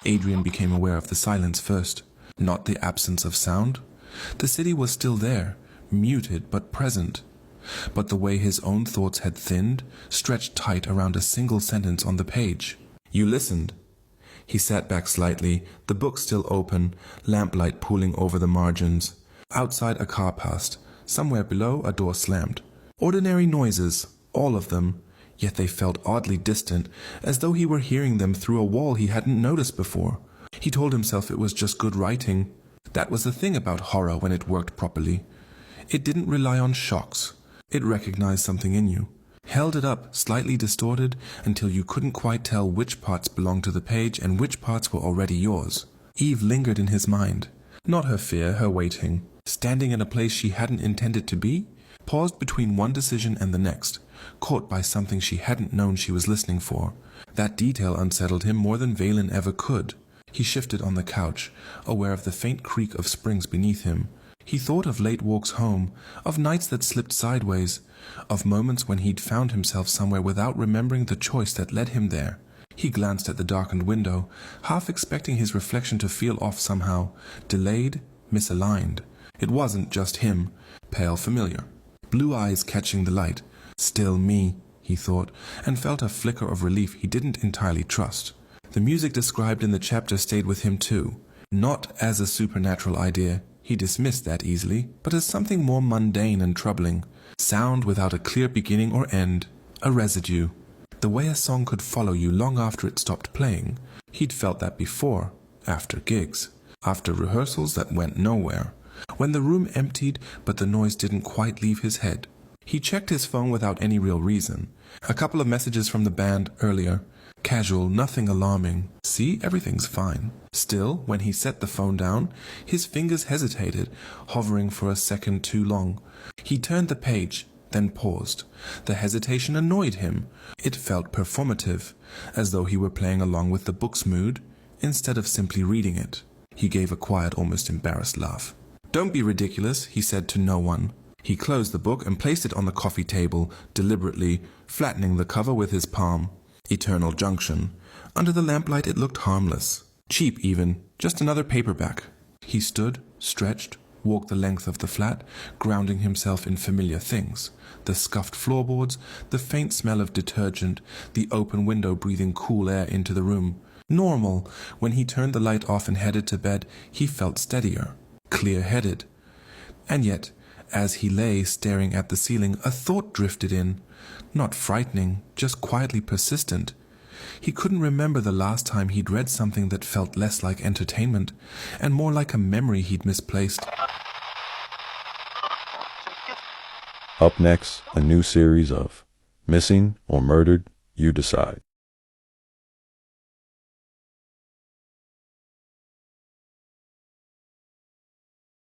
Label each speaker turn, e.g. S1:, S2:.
S1: Adrian became aware of the silence first, not the absence of sound. The city was still there, muted but present. But the way his own thoughts had thinned, stretched tight around a single sentence on the page. "You listened." He sat back slightly, the book still open, lamplight pooling over the margins. Outside a car passed. Somewhere below a door slammed. Ordinary noises, all of them, yet they felt oddly distant, as though he were hearing them through a wall he hadn't noticed before. He told himself it was just good writing. That was the thing about horror when it worked properly. It didn't rely on shocks. It recognized something in you, held it up, slightly distorted, until you couldn't quite tell which parts belonged to the page and which parts were already yours. Eve lingered in his mind. Not her fear, her waiting. Standing in a place she hadn't intended to be, paused between one decision and the next, caught by something she hadn't known she was listening for. That detail unsettled him more than Valen ever could. He shifted on the couch, aware of the faint creak of springs beneath him. He thought of late walks home, of nights that slipped sideways, of moments when he'd found himself somewhere without remembering the choice that led him there. He glanced at the darkened window, half expecting his reflection to feel off somehow, delayed, misaligned. It wasn't just him, pale familiar. Blue eyes catching the light. Still me, he thought, and felt a flicker of relief he didn't entirely trust. The music described in the chapter stayed with him too, not as a supernatural idea. He dismissed that easily, but as something more mundane and troubling. Sound without a clear beginning or end, a residue. The way a song could follow you long after it stopped playing. He'd felt that before, after gigs, after rehearsals that went nowhere, when the room emptied but the noise didn't quite leave his head. He checked his phone without any real reason. A couple of messages from the band earlier. Casual, nothing alarming. See, everything's fine. Still, when he set the phone down, his fingers hesitated, hovering for a second too long. He turned the page, then paused. The hesitation annoyed him. It felt performative, as though he were playing along with the book's mood, instead of simply reading it. He gave a quiet, almost embarrassed laugh. "Don't be ridiculous," he said to no one. He closed the book and placed it on the coffee table, deliberately, flattening the cover with his palm. Eternal Junction. Under the lamplight it looked harmless. Cheap even, just another paperback. He stood, stretched, walked the length of the flat, grounding himself in familiar things. The scuffed floorboards, the faint smell of detergent, the open window breathing cool air into the room. Normal. When he turned the light off and headed to bed, he felt steadier, clear-headed. And yet, as he lay staring at the ceiling, a thought drifted in. Not frightening, just quietly persistent. He couldn't remember the last time he'd read something that felt less like entertainment, and more like a memory he'd misplaced.
S2: Up next, a new series of Missing or Murdered, You Decide.